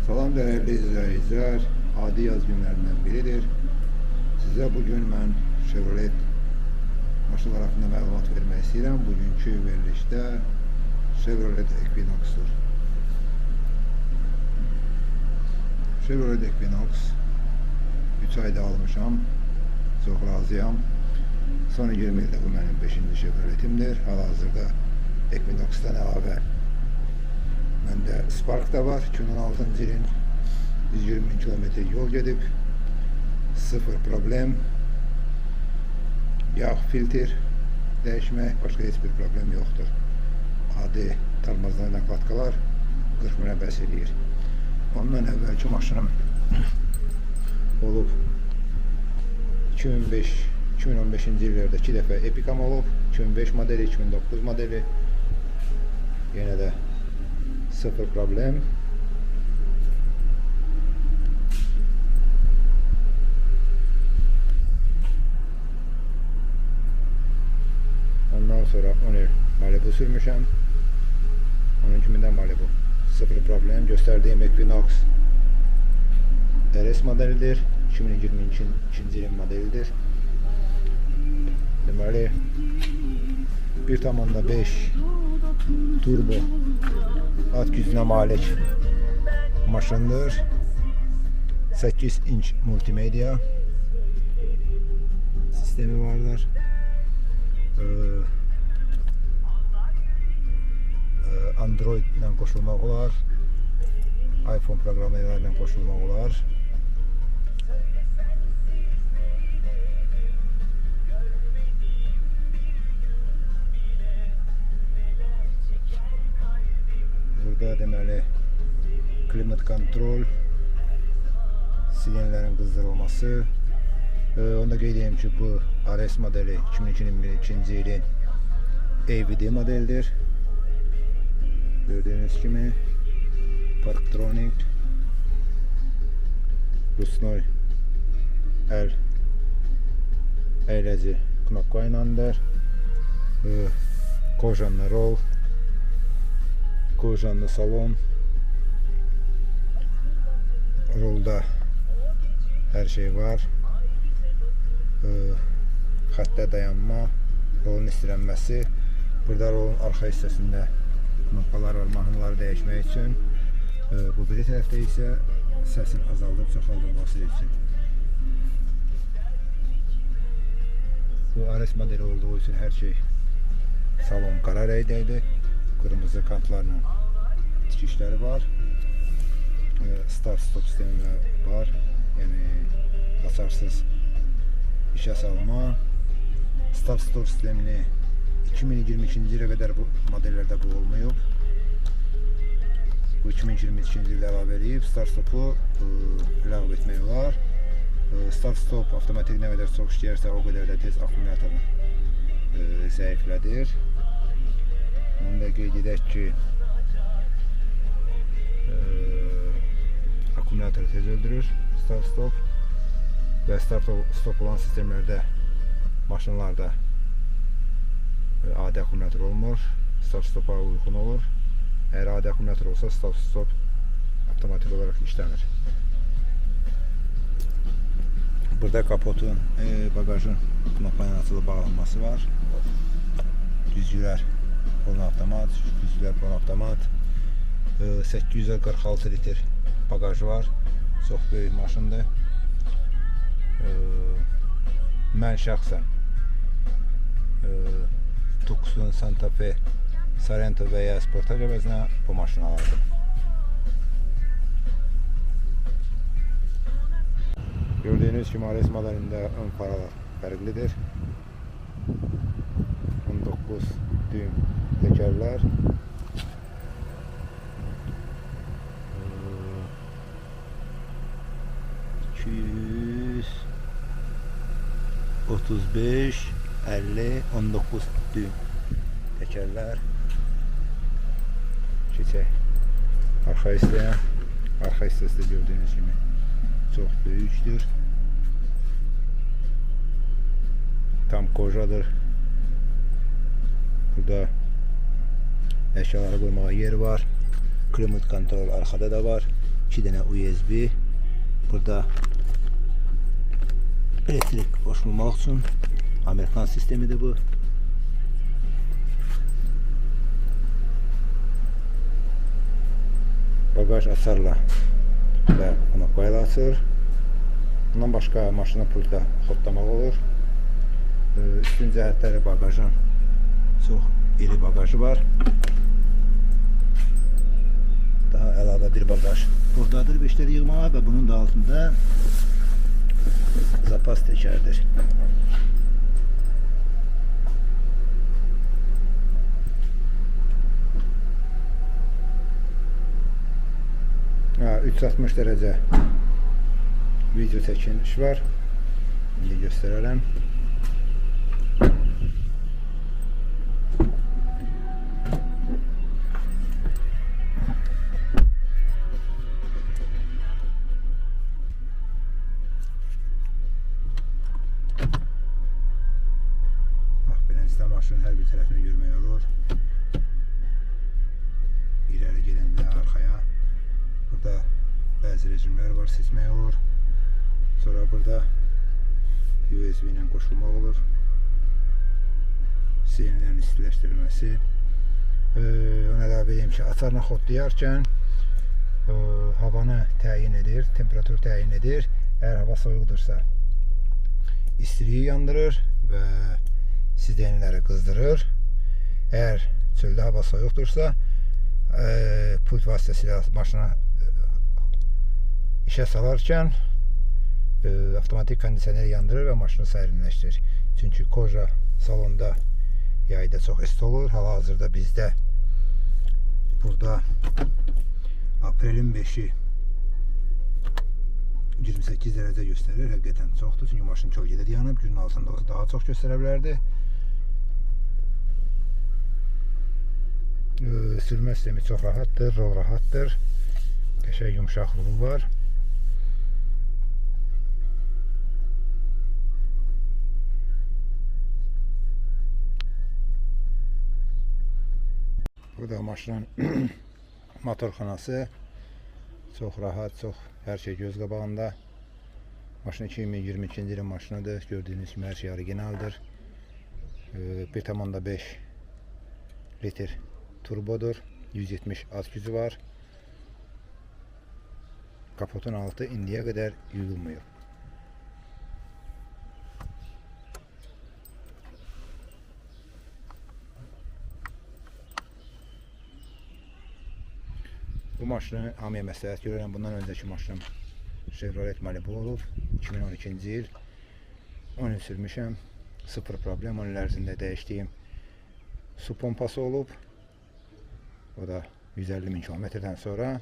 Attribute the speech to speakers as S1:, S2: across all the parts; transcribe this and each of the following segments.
S1: Salam değerli izleyiciler, adi yaz günlerinden biridir. Size bugün ben Chevrolet maşınlar hakkında məlumat vermək istəyirəm. Bugünkü verilişdə Chevrolet Equinox'dur. Chevrolet Equinox 3 ayda almışam. Çox razıyam. Son 20 ildə bu mənim 5-ci Chevroletimdir. Hal-hazırda Equinox'dan əlavə məndə Spark da var. 2016-cı ilin 120 bin kilometre yol gedib. Sıfır problem. Yağ filtr dəyişmək, başqa heç bir problem yoxdur. Adi tormozlarla nakladkalar 40 minə bəs edir. Ondan əvvəlki maşınım olub 2015-ci illərdə 2 dəfə Epicam olub. 2005 modeli, 2009 modeli. Yenə də sıfır problem. Ondan sonra 10 il Malibu sürmüşəm. Onun kimi də Malibu. Sıfır problem. Göstərdiyim Equinox RS modelidir. 2022-ci ilin modelidir. Deməli 1.5 turbo at gücünə malik maşındır. 8 inç multimedya sistemi vardır. Android ilə qoşulmaq olar. iPhone proqramları ilə qoşulmaq olar. Burada deməli klimat kontrol, sirenlərin qızdırılması. Onda qeyd edeyim ki, bu RS modeli 2022-ci ilin AVD modelidir. Gördüğünüz kimi Parktronic, Rusnoy əyləci knopka ilədir. Kojanlı rol, kojanlı salon. Rolda hər şey var. Xəttə dayanma, rolun istilənməsi. Burada rolun arxa hissəsində knopkalar var, mahnıları dəyişmək üçün. Bu biri tərəfdə isə səsin azaldıb çoxaldılması üçün. Bu RS modeli olduğu üçün hər şey salon qara rəngdədir. Qırmızı kantlarla tikişləri var. Start-stop sistemi var. Yəni açarsız işə salma. Start-stop sistemini 2022-ci ilə qədər bu modellərdə bu olmayıb. Bu 2022-ci ildə əlavə edib start-stopu ləğv etmək olar. Start-stop avtomatik nə qədər çox işləyərsə, o qədər də tez akkumulatoru zəiflədir. Onu da qeyd edək ki, akkumulatoru tez öldürür start-stop və start-stop olan sistemlərdə, maşınlarda adi akkumulyator olmur, start-stopa uyğun olur. Əgər adi akkumulyator olsa, start-stop avtomatik olaraq işlənir. Burada kapotun, bagajın knopayla açılıb bağlanması var. Düzgülər avtomat, düzgülər avtomat. 846 litr bagaj var. Çox böyük maşındır. Mən şəxsən Tucson, Santa Fe, Sorento və ya Sportage əvəzinə bu maşını alırdım. Gördüğünüz kimi RS modelində ön faralar fərqlidir. 19 düym təkərlər. 235, 50, 19 düym təkərlər. Keçək arxa hissəyə. Arxa hissəsi də gördüyünüz kimi çox böyükdür. Tam kojadır. Burada əşyaları qoymağa yer var. Klimat kontrol arxada da var. 2 dənə USB. Burada elektrik qoşulmaq üçün Amerikan sistemidir bu. Bagaj açarla və knopkayla açır. Bundan başqa maşının pultda xodlamaq olur. Üstün cəhətləri bagajın çox iri bagajı var. Daha əlavə bir bagaj buradadır beşləri yığmağa və bunun da altında zapas təkərdir. Ha, 360 dərəcə video çəkiliş var. İndi göstərərəm. Maşının hər bir tərəfini görmək olur. İləri gedəndə arxaya. Burada bəzi rejimlər var, seçmək olur. Sonra burada USB ilə qoşulmaq olur. Seyirlərin istiləşdirilməsi. Ona əlavə edeyim ki, açarla xodlayarkən havanı təyin edir, temperatur təyin edir. Əgər hava soyuqdursa istiliyi yandırır və sidenləri qızdırır. Əgər çöldə hava soyuqdursa pult vasitəsilə maşına işə salarkən avtomatik kondisioner yandırır və maşını sərinləşdirir. Çünki koja salonda yayda çox isti olur. Hal-hazırda bizdə burada aprelin 5-i 28 dərəcə göstərir. Həqiqətən çoxdur. Çünki maşın kölgədə dayanıb. Günün altında olsa daha çox göstərə bilərdi. Sürmə sistemi çox rahatdır. Rol rahatdır. Qəşəng yumşaqlığı var. Bu da maşının motorxanası. Çox rahat, çox hər şey göz qabağında. Maşın 2022-ci ilin maşınıdır. Gördüyünüz kimi hər şey orijinaldır. 1,5 litr turbodur. 170 at gücü var. Kapotun altı indiyə qədər yuyulmuyor. Bu maşını hamıya məsləhət görürəm. Bundan öncəki maşınım Chevrolet Malibu olub. 2012-ci il. 10 il sürmüşəm. Sıfır problem. Onun ərzində dəyişdiyim su pompası olub. O da 150.000 kilometrdən sonra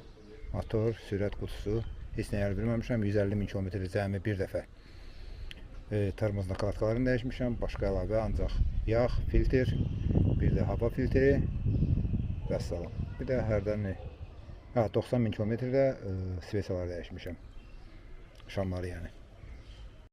S1: motor, sürət qutusu heç nə yer bilməmişəm. 150.000 kilometrdə cəmi bir dəfə termoz nakladkalarını dəyişmişəm. Başqa əlavə ancaq yağ, filtr, bir də hava filtri və salam. Bir də hərdən 90.000 kilometrdə sveçalar dəyişmişəm. Şamları yəni.